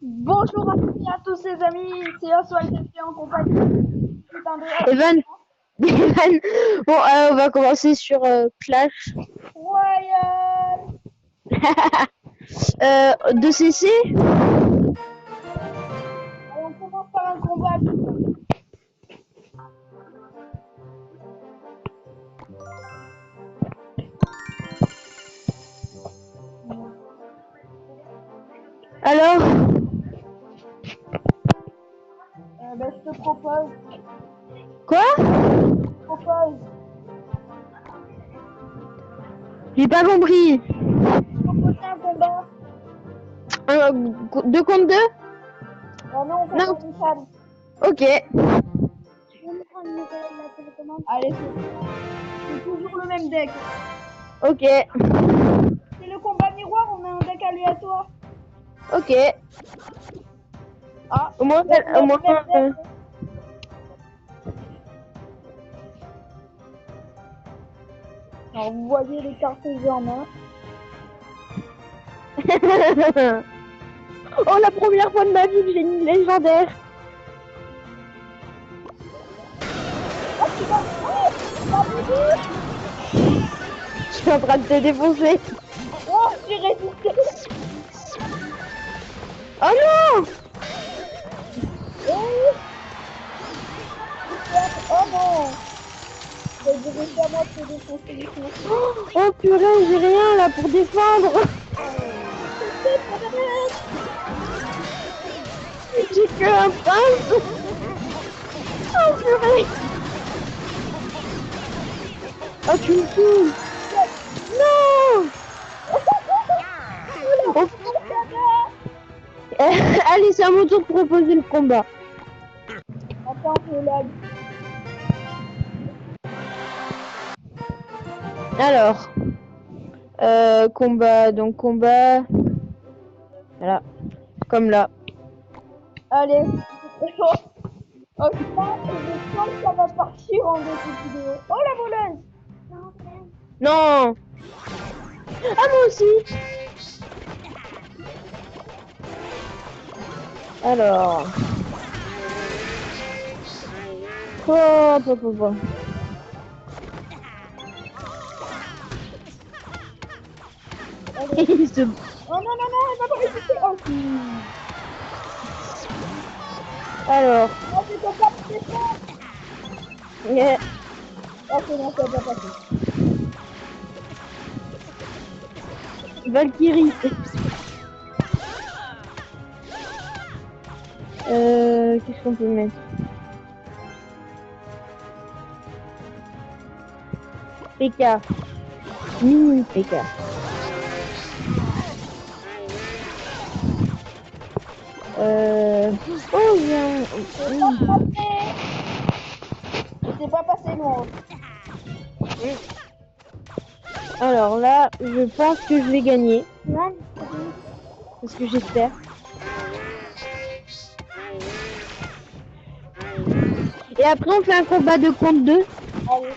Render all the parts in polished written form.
Bonjour à tous les amis, c'est Oswald qui est en compagnie d'Andrea. Evan, Evan. Bon, on va commencer sur Clash. Royal. 2CC. Allez, on commence par un combat. Alors, Je te propose. quoi? Propose. J'ai pas compris. Proposer un combat. 2 contre 2. Non, on fait Non. pas une salle. Ok. Je vais me prendre la télécommande. Allez, c'est toujours le même deck. Ok. C'est le combat miroir, on a un deck aléatoire. Ok. Ah, Au moins, il y a le même deck. Alors, vous voyez les cartes que j'ai en main. Oh, la première fois de ma vie que j'ai une légendaire. Oh, tu vas. Oh, pas Bibi. Je suis en train de te défoncer. Oh, j'ai résisté. Oh non! Oh, oh non. J'ai dirigé à moi de te défoncer du coup. Oh purée, j'ai rien là pour défendre. J'ai que un prince. Oh purée. Oh tu me saoules. Non. Oh. Allez, c'est à mon tour de proposer le combat. Attends, je lag. Alors, combat, donc combat. Voilà, comme là. Allez. Oh putain, je sens que ça va partir en début de vidéo. Oh la voleuse. Non. Ah moi aussi. Alors. Oh, Il se... Oh non, non, non, elle va pas résister. Oh si. Alors. Oh, c'est ton cap, c'est ça. Yeah. Oh, c'est bon, ça va passer. Valkyrie. Qu'est-ce qu'on peut mettre? PK. Mini PK. Oh, bien. C'est pas passé loin. Alors là, je pense que je vais gagner. Parce que j'espère. Et après, on fait un combat de contre 2. Allez.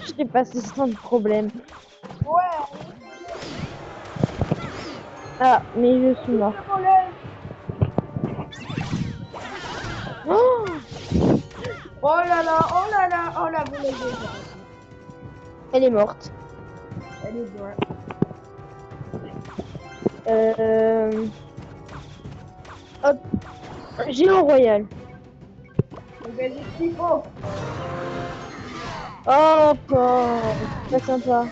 Je l'ai passé sans problème. Ouais. Ah, mais je suis mort. La voleuse. Oh, Oh là là, oh là là, oh la voleuse. elle est morte. Elle est bonne. Hop. Géant royal. Mais j'ai ce qu'il faut. Oh, pas sympa.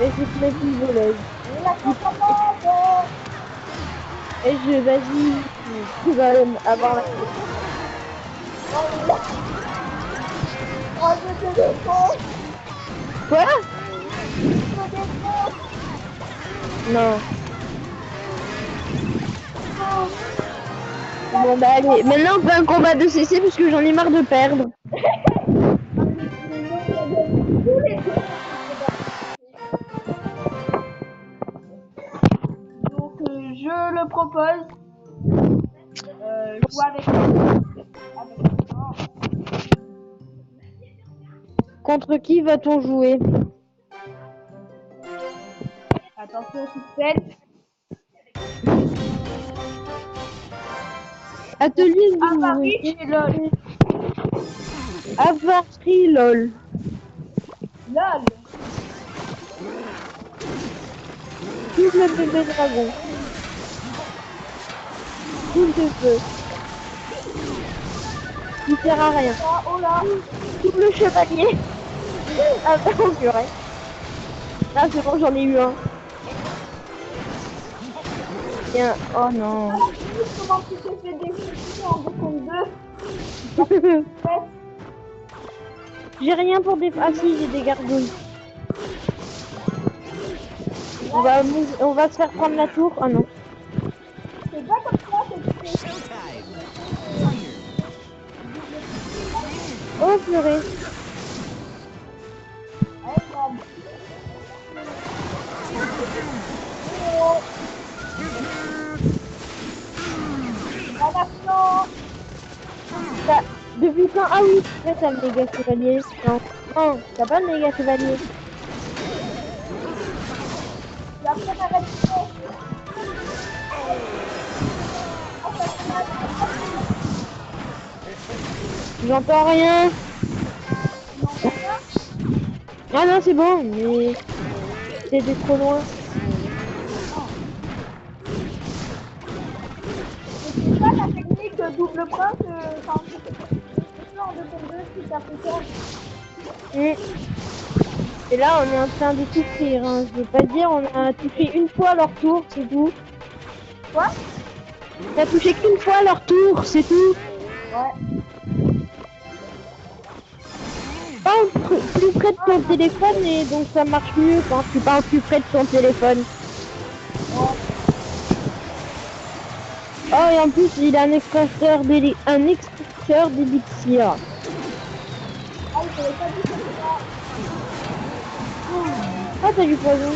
Et je vais te mettre une voleuse. La cocotte. Et vas-y, tu vas avoir la... Oh, je te défonce. Quoi? Je te défonce. Non. Bon bah allez, maintenant on fait un combat de CC parce que j'en ai marre de perdre. Donc je le propose. Jouer avec moi. contre qui va-t-on jouer? Attention, suspense. Atelier Avarie chez LOL. Avarie LOL. LOL. Double bébé dragon. Boule de feu. Il sert à rien. Ah, oh là. Double chevalier. Ah bah oh purée. Ah c'est bon, j'en ai eu un. Tiens, oh non. Comment tu t'es fait défoncer en 2 contre 2? J'ai rien pour des... Ah si, j'ai des gargouilles. On va se faire prendre la tour. Ah non. C'est pas comme ça que tu fais. Oh purée. Allez, Bob. Oh. Attention. Depuis quand? Ah oui, là t'as le méga chevalier. Non, non, t'as pas le méga chevalier. Et après, t'arrêtes de faire. J'entends rien. Ah non, c'est bon, mais c'était trop loin. C'est ça la technique de double prince quand tu fais en 2 contre 2 si t'as fait ça. Et là, on est en train de souffrir. Hein. Je veux pas dire, on a touché une fois leur tour, c'est tout. Quoi? On a touché qu'une fois leur tour, c'est tout. Ouais. Parle plus près de ton téléphone et donc ça marche mieux quand tu parles plus près de ton téléphone. Oh, et en plus, il a un extracteur d'élixir. Ah, il fallait pas dire ça. Ah, t'as du poison.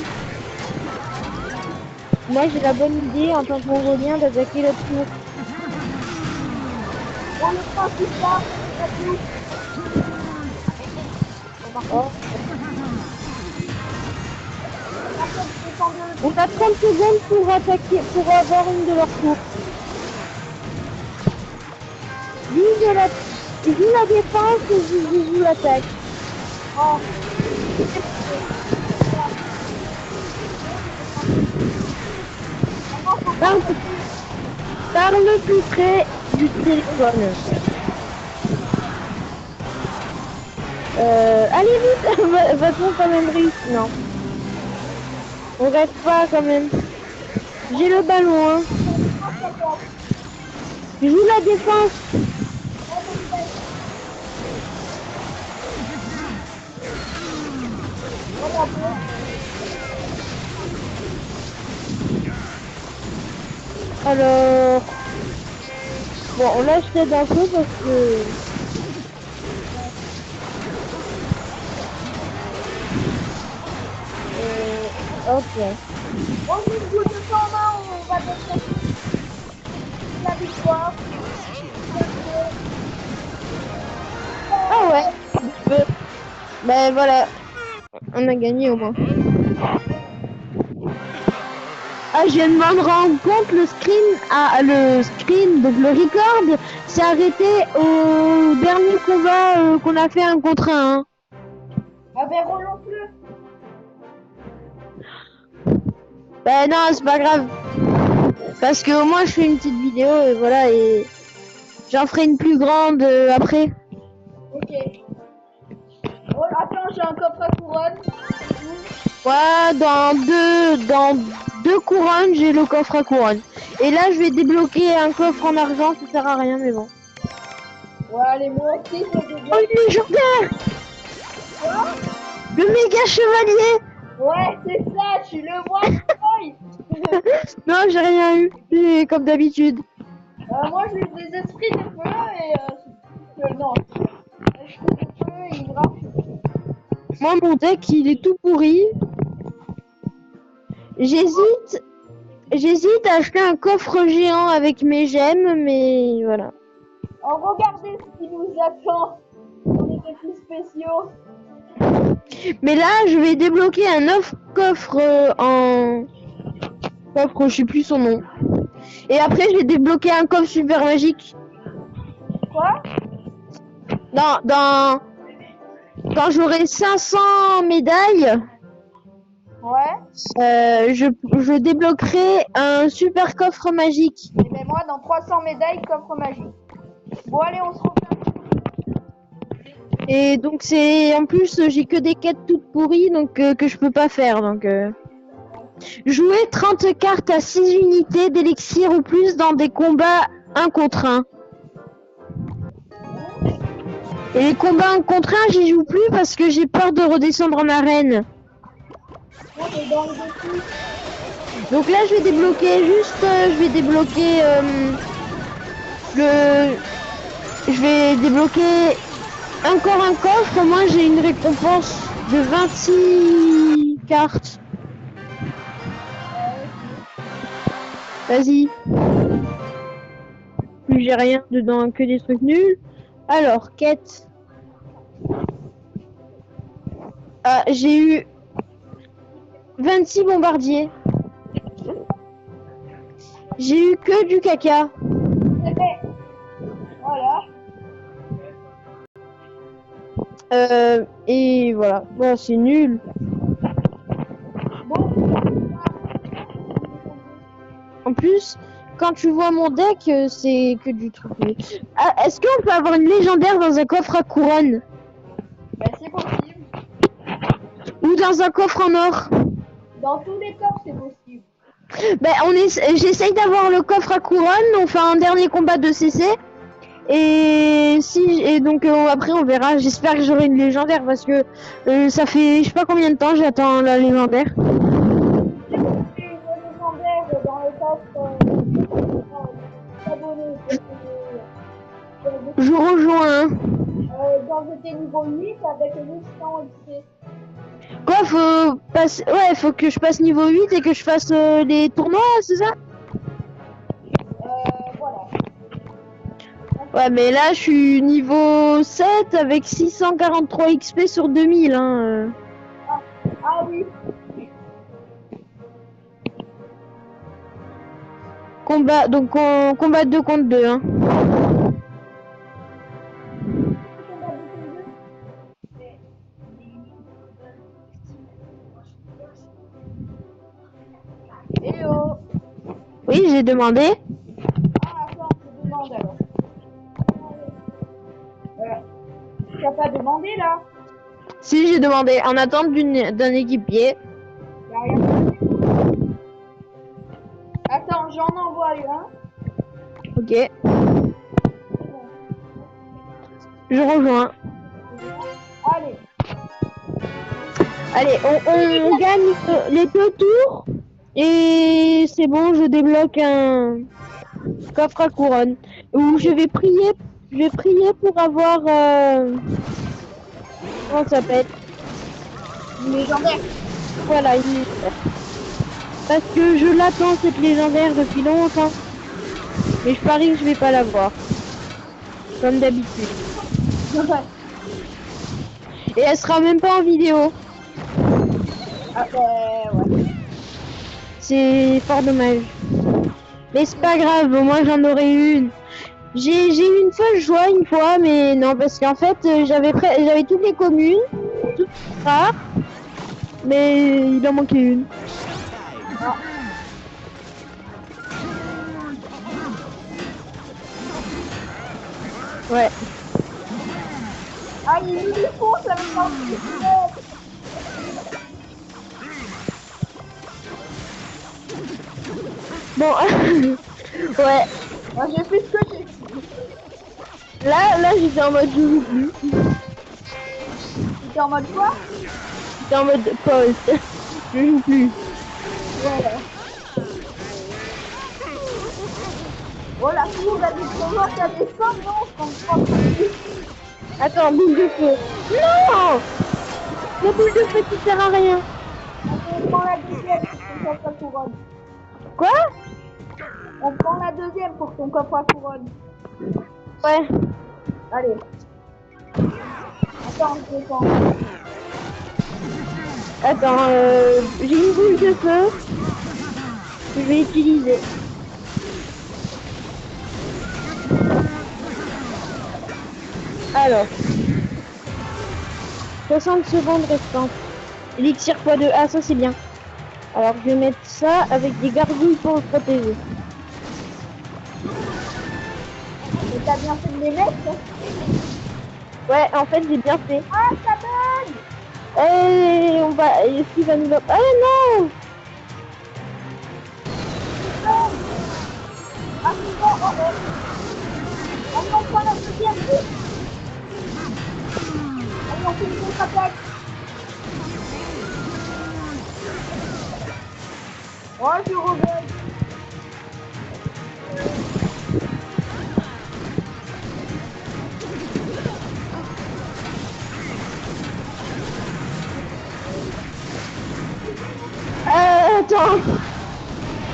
Moi, j'ai la bonne idée, en tant que mongolien, d'attaquer l'autre tour. On le principe là, c'est tout. Oh. On a 30 secondes pour attaquer, pour avoir une de leurs tours. Joue la défense et je joue l'attaque. Oh. Parle plus près du téléphone. Allez vite, va-t-on quand même réussir? Non. On reste pas quand même. J'ai le ballon, hein. Je joue la défense. Alors... Bon, on lâche cette info parce que... ok. On joue le de temps en main, on va décrocher la victoire. Ah ouais. Ben voilà. On a gagné au moins. Ah, je viens de me rendre compte, le screen, donc le record, s'est arrêté au dernier combat qu'on a fait 1 contre 1. Ah ben relance-le. Ben non, c'est pas grave. Parce que au moins je fais une petite vidéo et voilà, et j'en ferai une plus grande après. Ok. Oh, attends, j'ai un coffre à couronne. Ouais, dans deux couronnes, j'ai le coffre à couronne. Et là, je vais débloquer un coffre en argent, ça sert à rien, mais bon. Ouais, allez, moi aussi, je vais Oh, une légendaire! Quoi? Le méga chevalier! Ouais, c'est ça, tu le vois, boy. Non, j'ai rien eu, j'ai comme d'habitude. Moi, j'ai eu des esprits de feu et... non. Esprits de feu et Hydra. Moi, mon deck, il est tout pourri. J'hésite à acheter un coffre géant avec mes gemmes, mais voilà. Oh, regardez ce qui nous attend. On est des plus spéciaux. Mais là, je vais débloquer un autre coffre en... Coffre, je sais plus son nom. Et après, je vais débloquer un coffre super magique. Quoi? Quand j'aurai 500 médailles, Ouais. je débloquerai un super coffre magique. Et ben moi, dans 300 médailles, coffre magique. Bon, allez, on se refait. Et donc c'est en plus j'ai que des quêtes toutes pourries donc que je peux pas faire donc jouer 30 cartes à 6 unités d'élixir ou plus dans des combats 1 contre 1. Et les combats 1 contre 1, j'y joue plus parce que j'ai peur de redescendre en arène. On est dans le défi. Donc là je vais débloquer je vais débloquer encore un coffre, moi j'ai une récompense de 26 cartes. Vas-y. Plus j'ai rien dedans, que des trucs nuls. Alors, quête. Ah, j'ai eu 26 bombardiers. J'ai eu que du caca. Voilà. Et voilà. Bon, c'est nul. Bon. En plus, quand tu vois mon deck, c'est que du truc nul. Ah, est-ce qu'on peut avoir une légendaire dans un coffre à couronne? Ben, c'est possible. Ou dans un coffre en or? Dans tous les coffres, c'est possible. Ben, j'essaye d'avoir le coffre à couronne, on fait un dernier combat de CC. Et donc après on verra, j'espère que j'aurai une légendaire parce que ça fait je sais pas combien de temps j'attends la légendaire. J'ai une légendaire dans le coffre. Abonné. Je rejoins. Quand j'étais niveau 8 avec 800 XP. Quoi, faut que je passe niveau 8 et que je fasse les tournois, c'est ça? Voilà. Ouais, mais là je suis niveau 7 avec 643 XP sur 2000 hein. Ah oui. Combat, donc on combat 2 contre 2 hein. Eh oh. Oui, j'ai demandé. Ah attends, je demande alors. Tu n'as pas demandé là? Si, j'ai demandé en attente d'un équipier. Y'a rien. Attends, j'en envoie un. Ok. Je rejoins. Allez. Allez, on gagne les 2 tours. Et c'est bon, je débloque un coffre à couronne. Où je vais prier pour avoir... comment ça s'appelle? Une légendaire. Voilà, une légendaire. Parce que je l'attends cette légendaire depuis longtemps. Mais je parie que je vais pas l'avoir. Comme d'habitude. Et elle sera même pas en vidéo. Ah ouais. C'est fort dommage. Mais c'est pas grave, au moins j'en aurai une. J'ai eu une seule joie une fois, mais non, parce qu'en fait j'avais toutes les communes, toutes rares, mais il en manquait une. Ah. Ouais. Ah, il nous les fonce avec un Bon, ouais. Moi j'ai fait ce que j'ai. Là j'étais en mode je joue plus. T'es en mode quoi? J'étais en mode pause. Je joue plus. Voilà. Oh la cour, elle est comment qu'elle descend, non? Je comprends pas. Attends, boule de feu. Non! La boule de feu qui sert à rien. On prend la deuxième pour ton coffre à couronne. Quoi? On prend la deuxième pour ton coffre à couronne. Ouais. Allez. Attends, je descends. Attends, j'ai une boule de feu. Que je vais utiliser. Alors. 60 secondes restantes. Élixir x2. Ah, ça c'est bien. Alors, je vais mettre ça avec des gargouilles pour le protéger. Mais t'as bien fait de les mettre. Ouais, en fait, j'ai bien fait. Ah, ça bug. Et on va... Est-ce qu'il va nous... Ah non. Ah, non, oh, oh. Allez, on prend la deuxième vie. Allez, on fait une contre-attaque. Oh, je rebelle. Attends.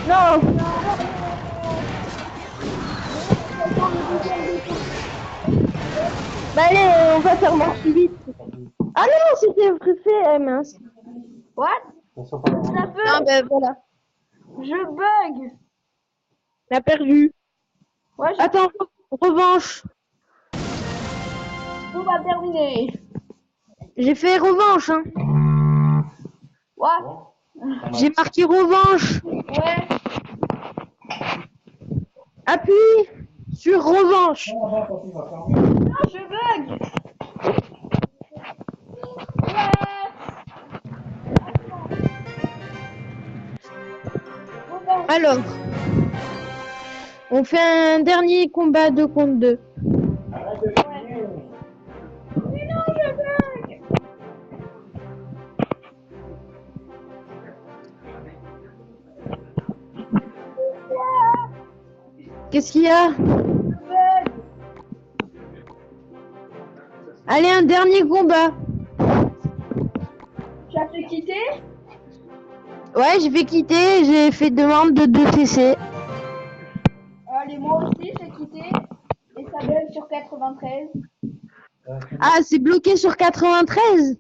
Non. Bah allez, on va faire marche vite. Ah non, c'était fait, mince. What? Ça peut... Non, bah voilà. Je bug. On a perdu. Ouais, Attends, revanche. tout va terminer. J'ai fait revanche, hein. What? J'ai marqué revanche. Ouais. Appuie sur revanche. Non, je bug. Ouais. Alors, on fait un dernier combat 2 contre 2. Mais non, je bug. Qu'est-ce qu'il y a? Je bug. Allez, un dernier combat. Tu as fait quitter? Ouais, j'ai fait quitter, j'ai fait demande de 2 CC. Allez, moi aussi, j'ai quitté. Et ça bug sur 93. Ah, c'est bloqué sur 93?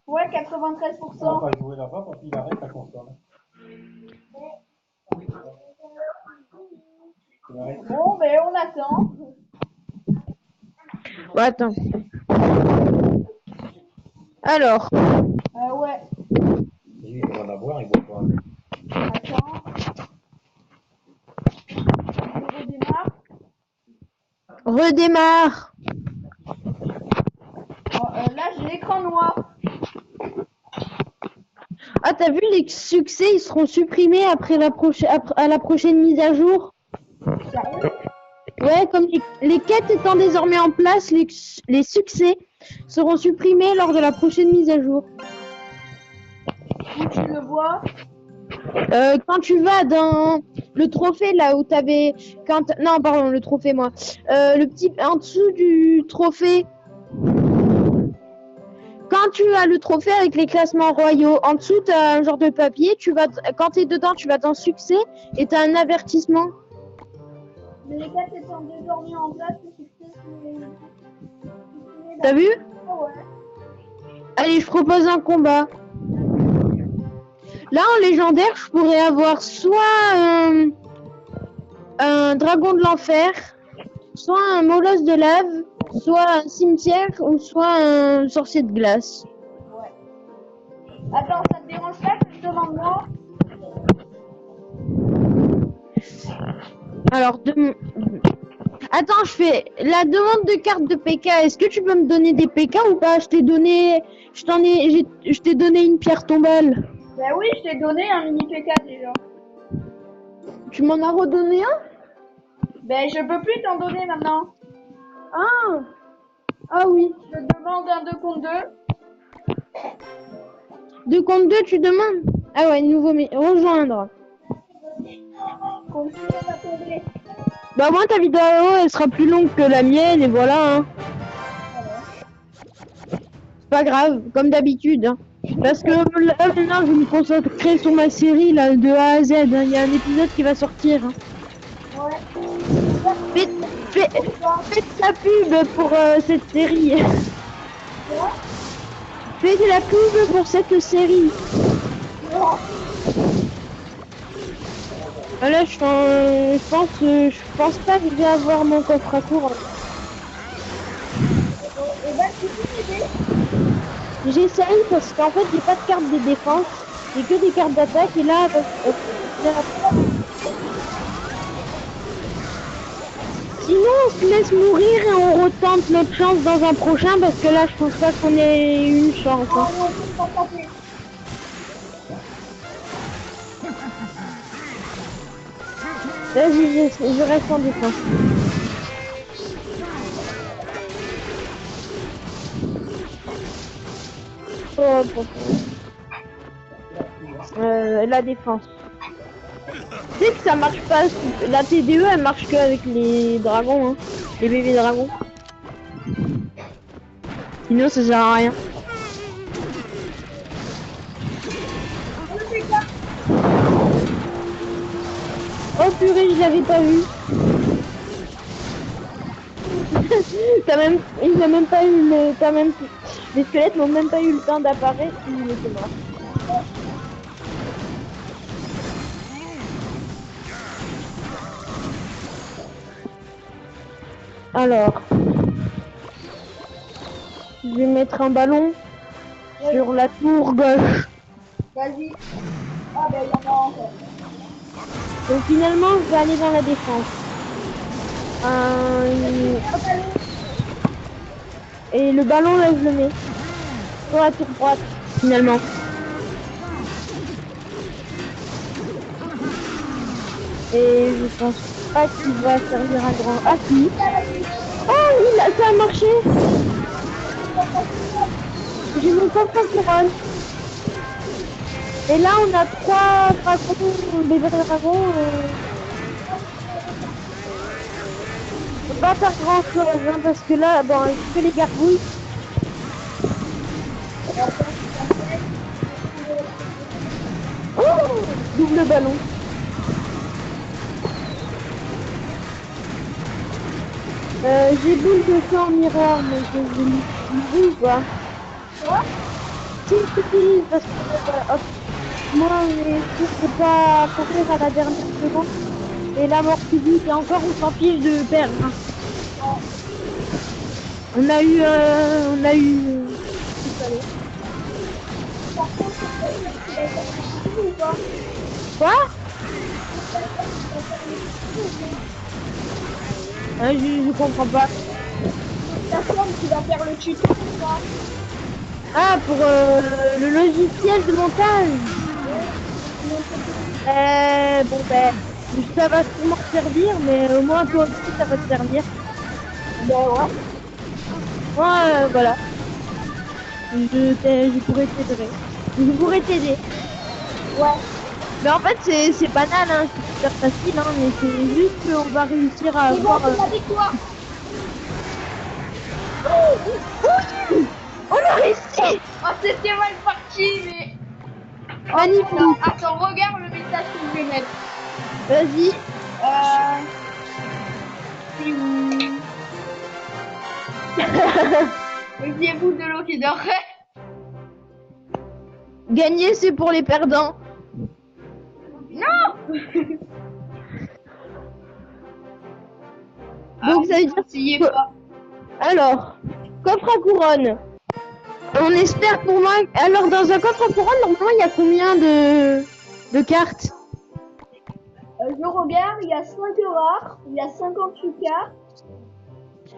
Ouais, On 93%. va pas jouer là-bas, papy, il arrête la console. Bon, ben on attend. Bon, attends. Alors, Ouais. Lui, il va en avoir, il voit pas. Attends. Je redémarre. redémarre. Bon, là, j'ai l'écran noir. Ah, t'as vu, les succès, ils seront supprimés après à la prochaine mise à jour. Sérieux? Ouais, comme les quêtes étant désormais en place, les succès seront supprimés lors de la prochaine mise à jour. Où tu le vois? Quand tu vas dans le trophée là où t'avais non pardon le trophée moi le petit en dessous du trophée quand tu as le trophée avec les classements royaux en dessous t'as un genre de papier quand t'es dedans tu vas dans succès et t'as un avertissement. Mais les cartes étant désormais en place, le succès, T'as vu? Oh, ouais. Allez, je propose un combat. Là en légendaire je pourrais avoir soit un dragon de l'enfer, soit un molosse de lave, soit un cimetière ou soit un sorcier de glace. Ouais. Attends, ça te dérange pas que je demande moi? Alors, attends, je fais la demande de carte de PK. Est-ce que tu peux me donner des PK ou pas? Je t'ai donné une pierre tombale. Ben oui, je t'ai donné un mini PK déjà. Tu m'en as redonné un? Ben je peux plus t'en donner maintenant. Ah oui. Je demande un 2 contre 2. 2 contre 2, tu demandes? Ah ouais, nouveau rejoindre. Continue à tomber. Bah moi ta vidéo elle sera plus longue que la mienne et voilà hein. C'est pas grave, comme d'habitude hein. Parce que là maintenant je vais me concentrer sur ma série là de A à Z hein. Il y a un épisode qui va sortir hein. Ouais. Faites la pub pour cette série. Fais de la pub pour cette série. Ah là, je pense pas que je vais avoir mon coffre à courant. Et ben, tu peux m'aider. J'essaye parce qu'en fait, j'ai pas de carte de défense. J'ai que des cartes d'attaque et là, là- sinon, on se laisse mourir et on retente notre chance dans un prochain parce que là, je pense pas qu'on ait une chance. Hein. Allez, on peut pas taper. Vas-y, je reste en défense. Oh, la défense. Tu sais que ça marche pas. La TDE, elle marche que avec les dragons, hein. Les bébés dragons. Sinon, ça sert à rien. Oh purée, je l'avais pas vu. Il a même pas eu les squelettes n'ont même pas eu le temps d'apparaître, il était mort. Alors, je vais mettre un ballon sur la tour gauche. Vas-y. Ah ben, il y en a encore. Donc finalement, je vais aller dans la défense. Et le ballon, là, je le mets sur la tour droite, finalement. Et je pense pas qu'il va servir à grand. Ah si. Oh, ça a marché. J'ai mon coffre à couronne. Et là, on a 3 dragons, bébés dragons. On peut pas faire grand chose, hein, parce que là, bon, je fais les gargouilles. Oh, double ballon. J'ai boule de feu en miroir, mais je l'utilise ou pas? Quoi? Si, je l'utilise parce que, hop, moi, je peux pas courir à la dernière seconde. Et la mort subite, et encore, on s'en fiche de perdre. Hein. On a eu, Par contre, ou pas? quoi? Je comprends pas. La forme qui va faire le tuto ou pas? Ah, pour le logiciel de montage. Bon ben, ça va sûrement te servir, mais au moins toi aussi ça va te servir. Ben ouais. Moi, voilà. Je pourrais t'aider. Je pourrais t'aider. Ouais. Mais en fait, c'est banal, hein. C'est super facile, hein, mais c'est juste qu'on va réussir à Ils vont avoir... te avec toi. On a réussi! Oh, c'était mal parti, mais... Magnifique! Attends, regarde le message que je vais mettre. Vas-y. C'est où? Méfiez-vous de l'eau qui dort. Gagner, c'est pour les perdants. Non. Donc ça veut dire... Essayez pas. Alors, coffre à couronne. On espère pour moi... Alors, dans un coffre à couronne, normalement, il y a combien de cartes? Je regarde, il y a 5 rares, il y a 58 cartes.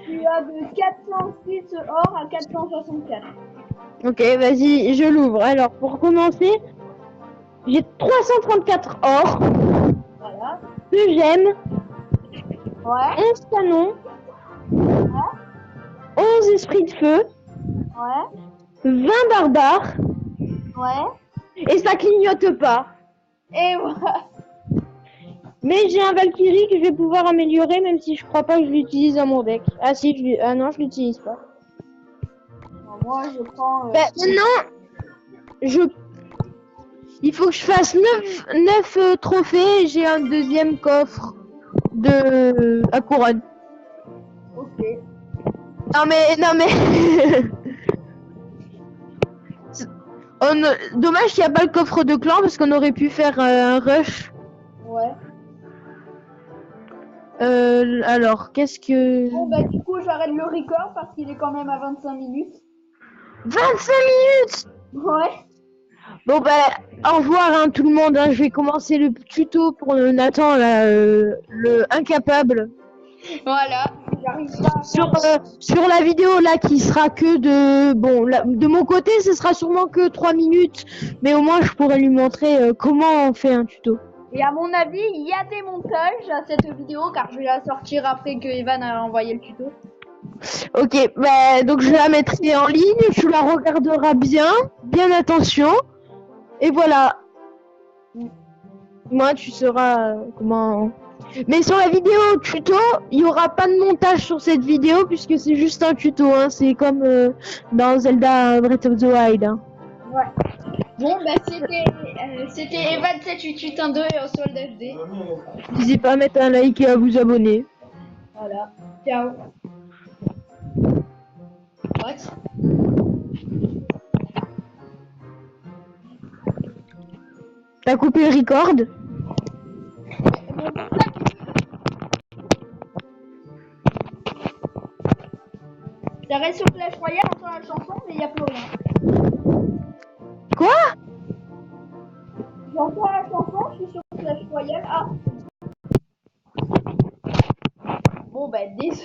Tu as de 406 or à 464. Ok, vas-y, je l'ouvre. Alors, pour commencer, j'ai 334 or Voilà. que j'aime, Ouais. 11 canons, Ouais. 11 esprits de feu, Ouais. 20 barbares, Ouais. et ça clignote pas. Et voilà. Mais j'ai un Valkyrie que je vais pouvoir améliorer, même si je crois pas que je l'utilise dans mon deck. Ah si, ah non, je l'utilise pas. Alors, moi, je prends... Ben, maintenant, il faut que je fasse 9 trophées et j'ai un deuxième coffre à couronne. Ok. Non mais... Dommage qu'il n'y a pas le coffre de clan parce qu'on aurait pu faire un rush. Ouais. Alors, qu'est-ce que... Bon, bah, du coup, j'arrête le record parce qu'il est quand même à 25 minutes. 25 minutes! Ouais. Bon, bah, au revoir, hein, tout le monde. Hein. Je vais commencer le tuto pour Nathan, là, le incapable. Voilà. J'arrive pas à faire... Sur la vidéo, là, qui sera que de... Bon, de mon côté, ce sera sûrement que 3 minutes. Mais au moins, je pourrais lui montrer comment on fait un tuto. Et à mon avis, il y a des montages à cette vidéo car je vais la sortir après que Evan a envoyé le tuto. Ok, bah, donc je la mettrai en ligne, tu la regarderas bien attention, et voilà. Moi, tu sauras comment... Mais sur la vidéo tuto, il n'y aura pas de montage sur cette vidéo puisque c'est juste un tuto, hein. C'est comme dans Zelda Breath of the Wild. Hein. Ouais. Bon, bah c'était Evan 7882 et Oswald FD. N'hésitez pas à mettre un like et à vous abonner. Voilà. Ciao. What? T'as coupé le record? J'arrête sur Clash Royale, entend la chanson, mais il n'y a plus rien. Quoi? J'entends la chanson, je suis sur Clash Royale. Ah. Bon, bah, désolé.